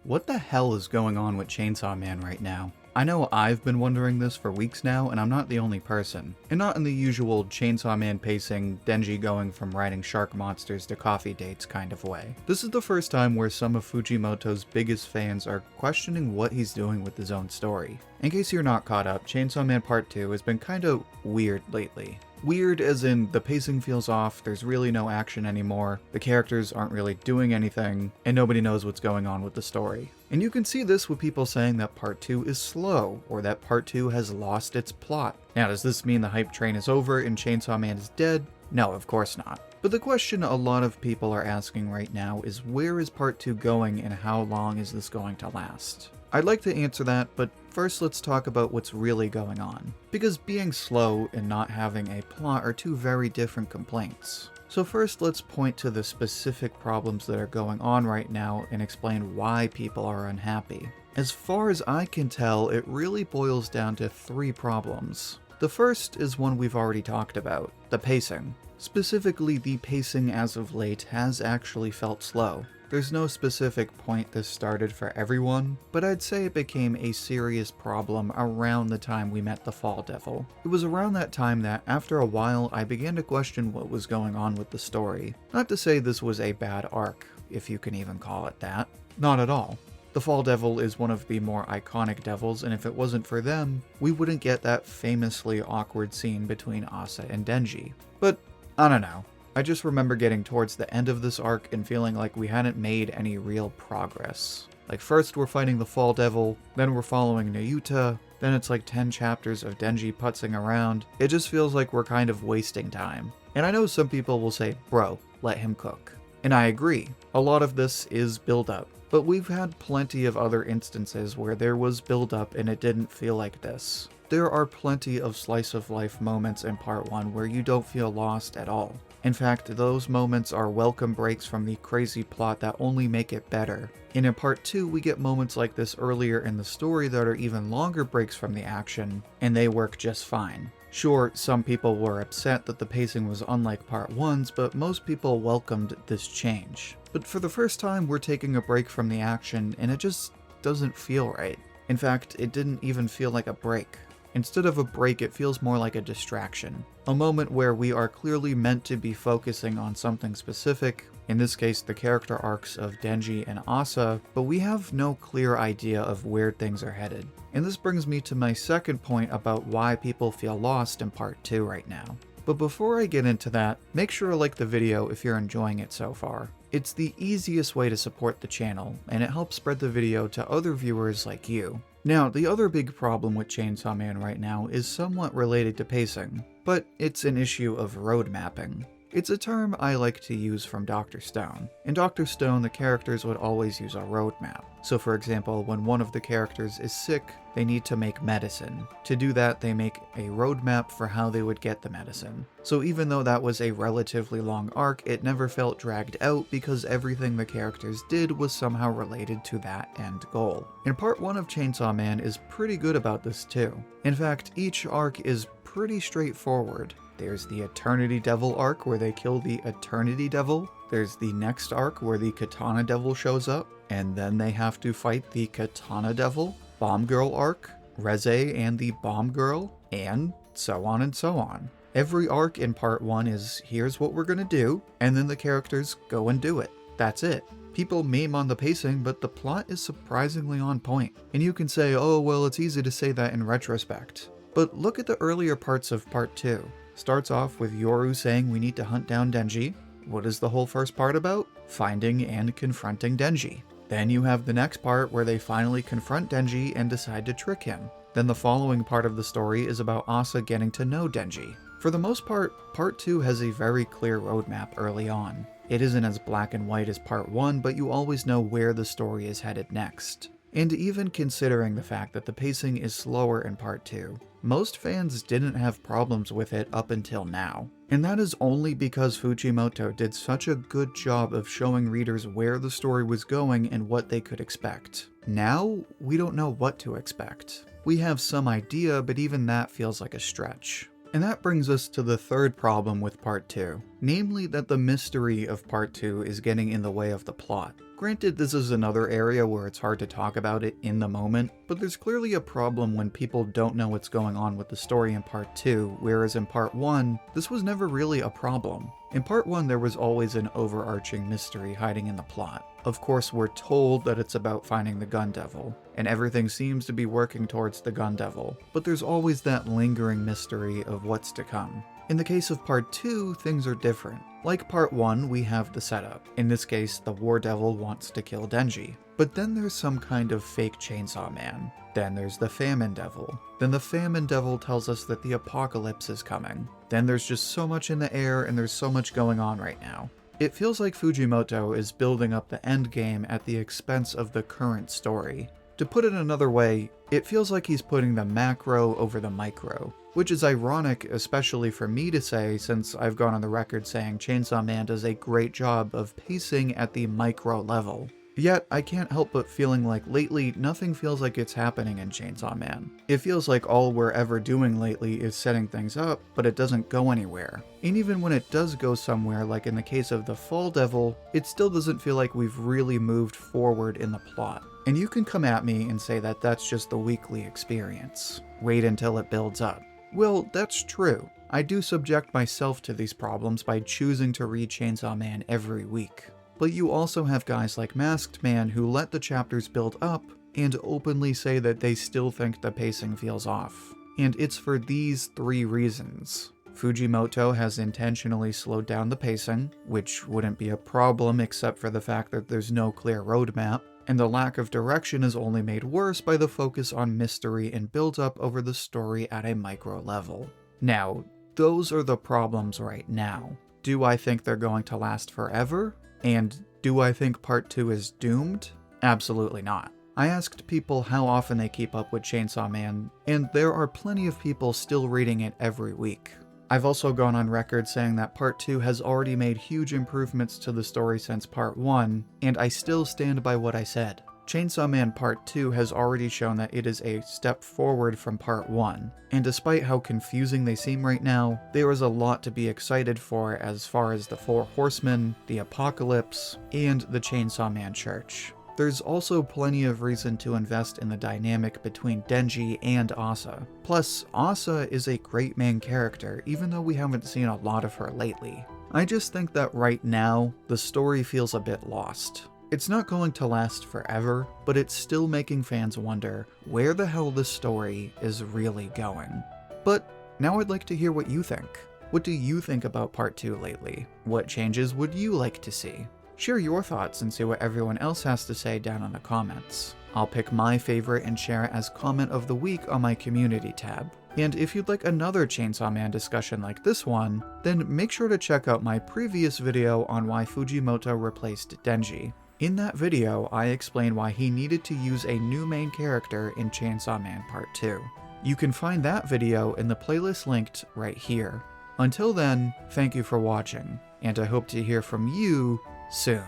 What the hell is going on with Chainsaw Man right now? I know I've been wondering this for weeks now, and I'm not the only person. And not in the usual Chainsaw Man pacing, Denji going from riding shark monsters to coffee dates kind of way. This is the first time where some of Fujimoto's biggest fans are questioning what he's doing with his own story. In case you're not caught up, Chainsaw Man Part 2 has been kinda weird lately. Weird as in the pacing feels off, there's really no action anymore, the characters aren't really doing anything, and nobody knows what's going on with the story. And you can see this with people saying that Part 2 is slow, or that Part 2 has lost its plot. Now, does this mean the hype train is over and Chainsaw Man is dead? No, of course not. But the question a lot of people are asking right now is where is Part 2 going and how long is this going to last? I'd like to answer that, but first let's talk about what's really going on. Because being slow and not having a plot are two very different complaints. So first let's point to the specific problems that are going on right now and explain why people are unhappy. As far as I can tell, it really boils down to three problems. The first is one we've already talked about, the pacing. Specifically, the pacing as of late has actually felt slow. There's no specific point this started for everyone, but I'd say it became a serious problem around the time we met the Fall Devil. It was around that time that, after a while, I began to question what was going on with the story. Not to say this was a bad arc, if you can even call it that. Not at all. The Fall Devil is one of the more iconic devils, and if it wasn't for them, we wouldn't get that famously awkward scene between Asa and Denji. But, I don't know. I just remember getting towards the end of this arc and feeling like we hadn't made any real progress. Like first we're fighting the Fall Devil, then we're following Nayuta, then it's like 10 chapters of Denji putzing around. It just feels like we're kind of wasting time. And I know some people will say, bro, let him cook. And I agree, a lot of this is build-up. But we've had plenty of other instances where there was build-up and it didn't feel like this. There are plenty of slice-of-life moments in Part 1 where you don't feel lost at all. In fact, those moments are welcome breaks from the crazy plot that only make it better. And in Part 2, we get moments like this earlier in the story that are even longer breaks from the action, and they work just fine. Sure, some people were upset that the pacing was unlike Part 1's, but most people welcomed this change. But for the first time, we're taking a break from the action, and it just doesn't feel right. In fact, it didn't even feel like a break. Instead of a break, it feels more like a distraction. A moment where we are clearly meant to be focusing on something specific, in this case the character arcs of Denji and Asa, but we have no clear idea of where things are headed. And this brings me to my second point about why people feel lost in Part 2 right now. But before I get into that, make sure to like the video if you're enjoying it so far. It's the easiest way to support the channel, and it helps spread the video to other viewers like you. Now, the other big problem with Chainsaw Man right now is somewhat related to pacing, but it's an issue of road mapping. It's a term I like to use from Dr. Stone. In Dr. Stone, the characters would always use a roadmap. So for example, when one of the characters is sick, they need to make medicine. To do that, they make a roadmap for how they would get the medicine. So even though that was a relatively long arc, it never felt dragged out because everything the characters did was somehow related to that end goal. And Part 1 of Chainsaw Man is pretty good about this too. In fact, each arc is pretty straightforward. There's the Eternity Devil arc where they kill the Eternity Devil. There's the next arc where the Katana Devil shows up, and then they have to fight the Katana Devil. Bomb Girl arc, Reze and the Bomb Girl, and so on and so on. Every arc in Part 1 is here's what we're gonna do, and then the characters go and do it. That's it. People meme on the pacing, but the plot is surprisingly on point. And you can say, oh well, it's easy to say that in retrospect. But look at the earlier parts of Part 2. Starts off with Yoru saying we need to hunt down Denji. What is the whole first part about? Finding and confronting Denji. Then you have the next part where they finally confront Denji and decide to trick him. Then the following part of the story is about Asa getting to know Denji. For the most part, Part 2 has a very clear roadmap early on. It isn't as black and white as Part 1, but you always know where the story is headed next. And even considering the fact that the pacing is slower in Part 2, most fans didn't have problems with it up until now. And that is only because Fujimoto did such a good job of showing readers where the story was going and what they could expect. Now, we don't know what to expect. We have some idea, but even that feels like a stretch. And that brings us to the third problem with Part 2, namely that the mystery of Part 2 is getting in the way of the plot. Granted, this is another area where it's hard to talk about it in the moment, but there's clearly a problem when people don't know what's going on with the story in Part 2, whereas in Part 1, this was never really a problem. In Part 1, there was always an overarching mystery hiding in the plot. Of course, we're told that it's about finding the Gun Devil, and everything seems to be working towards the Gun Devil, but there's always that lingering mystery of what's to come. In the case of Part 2, things are different. Like Part 1, we have the setup. In this case, the War Devil wants to kill Denji. But then there's some kind of fake Chainsaw Man. Then there's the Famine Devil. Then the Famine Devil tells us that the apocalypse is coming. Then there's just so much in the air and there's so much going on right now. It feels like Fujimoto is building up the endgame at the expense of the current story. To put it another way, it feels like he's putting the macro over the micro, which is ironic, especially for me to say, since I've gone on the record saying Chainsaw Man does a great job of pacing at the micro level. Yet, I can't help but feeling like lately, nothing feels like it's happening in Chainsaw Man. It feels like all we're ever doing lately is setting things up, but it doesn't go anywhere. And even when it does go somewhere, like in the case of the Fall Devil, it still doesn't feel like we've really moved forward in the plot. And you can come at me and say that that's just the weekly experience. Wait until it builds up. Well, that's true. I do subject myself to these problems by choosing to read Chainsaw Man every week. But you also have guys like Masked Man who let the chapters build up and openly say that they still think the pacing feels off. And it's for these three reasons. Fujimoto has intentionally slowed down the pacing, which wouldn't be a problem except for the fact that there's no clear roadmap, and the lack of direction is only made worse by the focus on mystery and build-up over the story at a micro level. Now, those are the problems right now. Do I think they're going to last forever? And do I think Part 2 is doomed? Absolutely not. I asked people how often they keep up with Chainsaw Man, and there are plenty of people still reading it every week. I've also gone on record saying that Part 2 has already made huge improvements to the story since Part 1, and I still stand by what I said. Chainsaw Man Part 2 has already shown that it is a step forward from Part 1, and despite how confusing they seem right now, there is a lot to be excited for as far as the Four Horsemen, the Apocalypse, and the Chainsaw Man Church. There's also plenty of reason to invest in the dynamic between Denji and Asa. Plus, Asa is a great main character, even though we haven't seen a lot of her lately. I just think that right now, the story feels a bit lost. It's not going to last forever, but it's still making fans wonder where the hell this story is really going. But now I'd like to hear what you think. What do you think about Part 2 lately? What changes would you like to see? Share your thoughts and see what everyone else has to say down in the comments. I'll pick my favorite and share it as comment of the week on my community tab. And if you'd like another Chainsaw Man discussion like this one, then make sure to check out my previous video on why Fujimoto replaced Denji. In that video, I explain why he needed to use a new main character in Chainsaw Man Part 2. You can find that video in the playlist linked right here. Until then, thank you for watching, and I hope to hear from you soon.